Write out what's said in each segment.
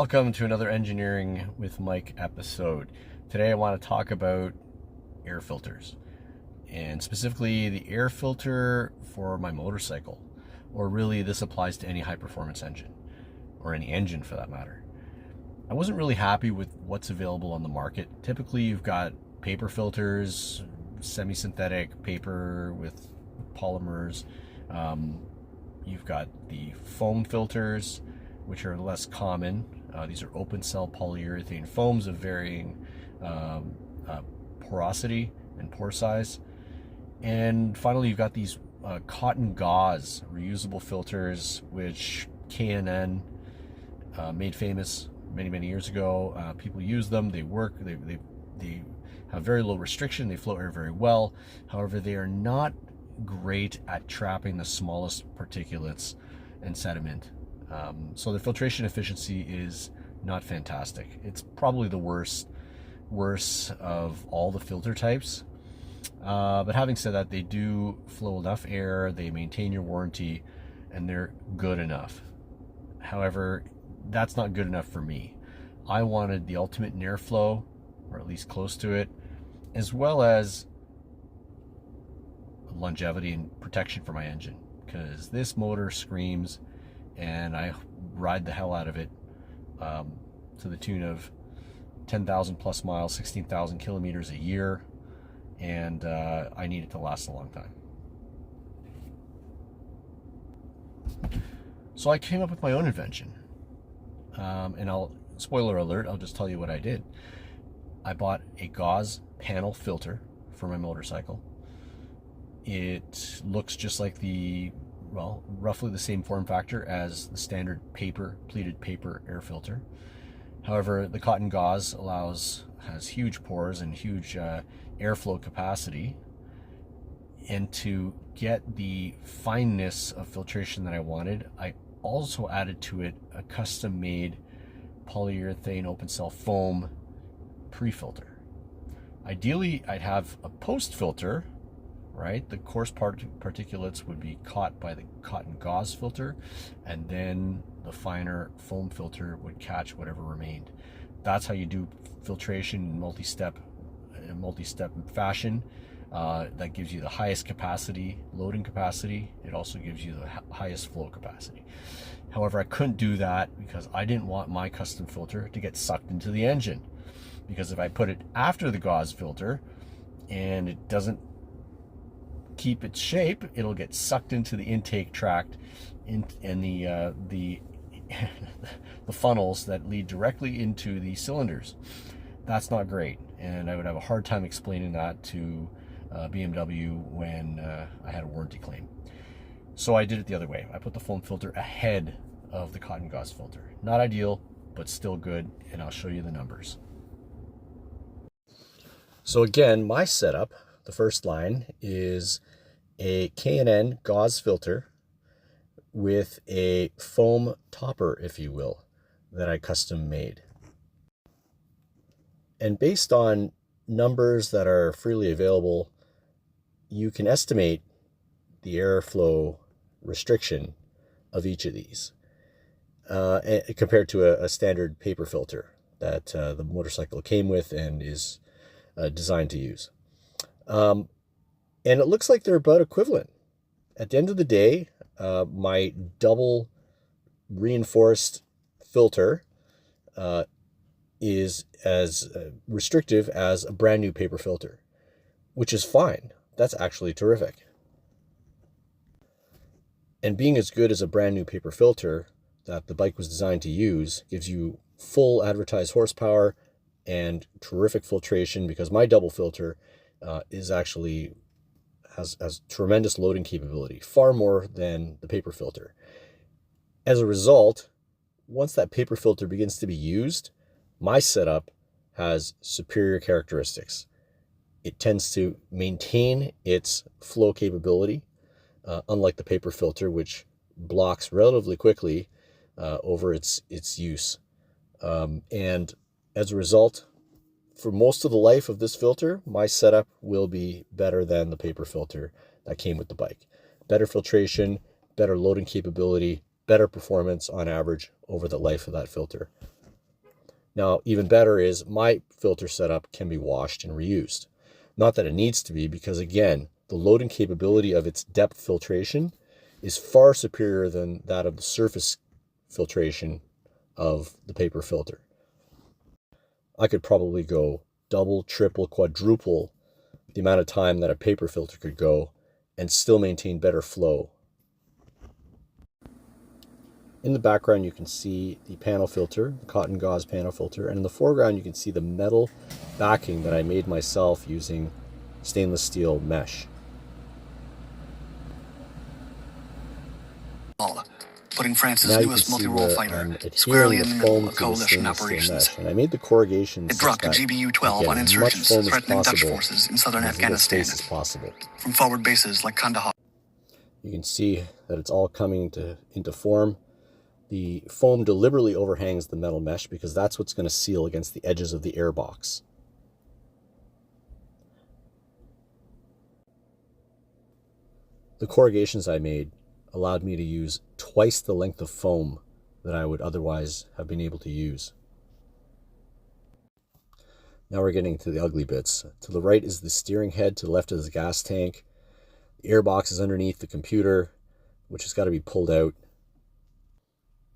Welcome to another Engineering with Mike episode. Today I want to talk about air filters, and specifically the air filter for my motorcycle, or really this applies to any high performance engine, or any engine for that matter. I wasn't really happy with what's available on the market. Typically you've got paper filters, semi-synthetic paper with polymers. You've got the foam filters, which are less common. These are open cell polyurethane foams of varying porosity and pore size. And finally, you've got these cotton gauze reusable filters, which K&N made famous many years ago. People use them, they work, they have very low restriction, they flow air very well. However, they are not great at trapping the smallest particulates and sediment. So the filtration efficiency is not fantastic. It's probably the worst of all the filter types. But having said that, they do flow enough air, they maintain your warranty, and they're good enough. However, that's not good enough for me. I wanted the ultimate in airflow, or at least close to it, as well as longevity and protection for my engine, because this motor screams, and I ride the hell out of it to the tune of 10,000 plus miles, 16,000 kilometers a year, and I need it to last a long time. So I came up with my own invention, and spoiler alert, I'll just tell you what I did. I bought a gauze panel filter for my motorcycle. It looks just like roughly the same form factor as the standard pleated paper air filter. However, the cotton gauze has huge pores and huge airflow capacity. And to get the fineness of filtration that I wanted, I also added to it a custom-made polyurethane open cell foam pre-filter. Ideally, I'd have a post filter, right? The coarse particulates would be caught by the cotton gauze filter, and then the finer foam filter would catch whatever remained. That's how you do filtration in multi-step fashion. That gives you the highest loading capacity. It also gives you the highest flow capacity. However, I couldn't do that because I didn't want my custom filter to get sucked into the engine. Because if I put it after the gauze filter and it doesn't keep its shape, it'll get sucked into the intake tract and the funnels that lead directly into the cylinders. That's not great, and I would have a hard time explaining that to BMW when I had a warranty claim. So I did it the other way. I put the foam filter ahead of the cotton gauze filter. Not ideal, but still good, and I'll show you the numbers. So again, my setup, the first line, is a K&N gauze filter with a foam topper, if you will, that I custom made. And based on numbers that are freely available, you can estimate the airflow restriction of each of these compared to a standard paper filter that the motorcycle came with and is designed to use. And it looks like they're about equivalent. At the end of the day, my double reinforced filter is as restrictive as a brand new paper filter, which is fine. That's actually terrific. And being as good as a brand new paper filter that the bike was designed to use gives you full advertised horsepower and terrific filtration, because my double filter has tremendous loading capability, far more than the paper filter. As a result, once that paper filter begins to be used, my setup has superior characteristics. It tends to maintain its flow capability, unlike the paper filter, which blocks relatively quickly over its use. And as a result, for most of the life of this filter, my setup will be better than the paper filter that came with the bike. Better filtration, better loading capability, better performance on average over the life of that filter. Now, even better is my filter setup can be washed and reused. Not that it needs to be, because again, the loading capability of its depth filtration is far superior than that of the surface filtration of the paper filter. I could probably go double, triple, quadruple the amount of time that a paper filter could go and still maintain better flow. In the background, you can see the panel filter, the cotton gauze panel filter, and in the foreground, you can see the metal backing that I made myself using stainless steel mesh. Putting France's newest multi-role fighter squarely in the middle of coalition operations. And I made the corrugations. It dropped a GBU-12 on insurgents threatening Dutch forces in southern Afghanistan from forward bases like Kandahar. You can see that it's all coming into form. The foam deliberately overhangs the metal mesh because that's what's going to seal against the edges of the airbox. The corrugations I made allowed me to use twice the length of foam that I would otherwise have been able to use. Now we're getting to the ugly bits. To the right is the steering head, to the left is the gas tank. The airbox is underneath the computer, which has got to be pulled out.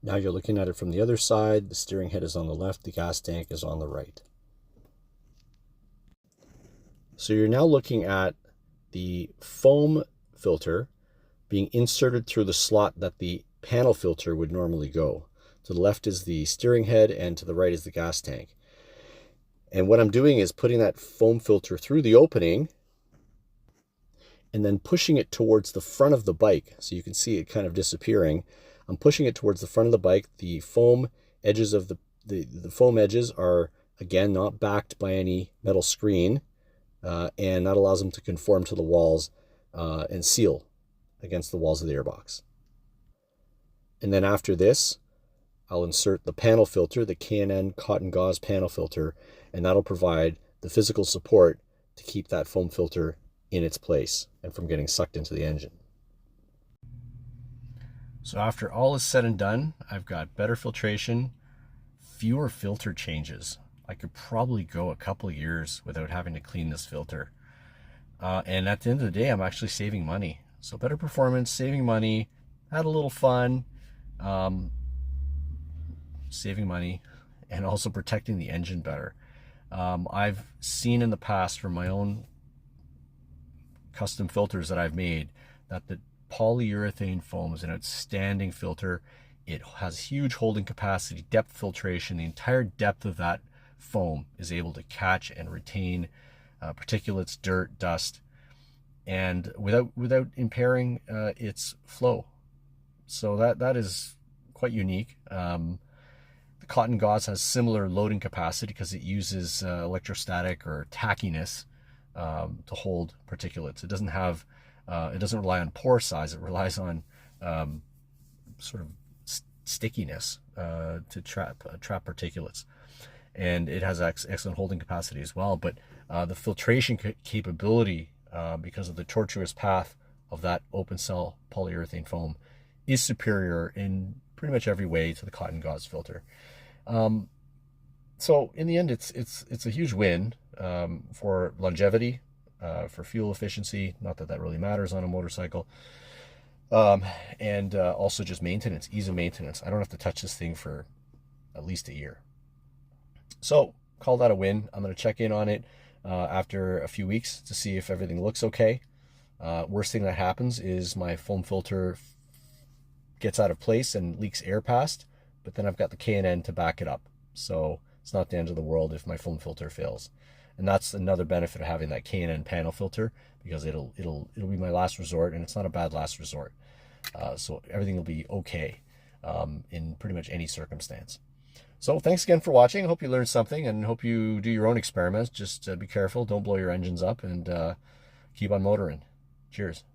Now you're looking at it from the other side. The steering head is on the left, the gas tank is on the right. So you're now looking at the foam filter being inserted through the slot that the panel filter would normally go. To the left is the steering head and to the right is the gas tank. And what I'm doing is putting that foam filter through the opening and then pushing it towards the front of the bike. So you can see it kind of disappearing. I'm pushing it towards the front of the bike. The foam edges of the foam edges are, again, not backed by any metal screen, and that allows them to conform to the walls and seal against the walls of the airbox. And then after this, I'll insert the panel filter, the K&N cotton gauze panel filter, and that'll provide the physical support to keep that foam filter in its place and from getting sucked into the engine. So after all is said and done, I've got better filtration, fewer filter changes. I could probably go a couple of years without having to clean this filter. And at the end of the day, I'm actually saving money. So better performance, saving money, had a little fun, saving money, and also protecting the engine better. I've seen in the past from my own custom filters that I've made that the polyurethane foam is an outstanding filter. It has huge holding capacity, depth filtration. The entire depth of that foam is able to catch and retain particulates, dirt, dust, and without impairing its flow. So that is quite unique. The cotton gauze has similar loading capacity because it uses electrostatic or tackiness to hold particulates. It doesn't have it doesn't rely on pore size. It relies on sort of stickiness to trap particulates, and it has excellent holding capacity as well. But the filtration capability, because of the tortuous path of that open cell polyurethane foam, is superior in pretty much every way to the cotton gauze filter. So in the end, it's a huge win for longevity, for fuel efficiency. Not that really matters on a motorcycle. And also just maintenance, ease of maintenance. I don't have to touch this thing for at least a year. So call that a win. I'm going to check in on it after a few weeks to see if everything looks okay. Worst thing that happens is my foam filter gets out of place and leaks air past, but then I've got the K&N to back it up. So it's not the end of the world if my foam filter fails. And that's another benefit of having that K&N panel filter, because it'll be my last resort, and it's not a bad last resort. So everything will be okay in pretty much any circumstance. So thanks again for watching. I hope you learned something, and hope you do your own experiments. Just be careful, don't blow your engines up, and keep on motoring. Cheers.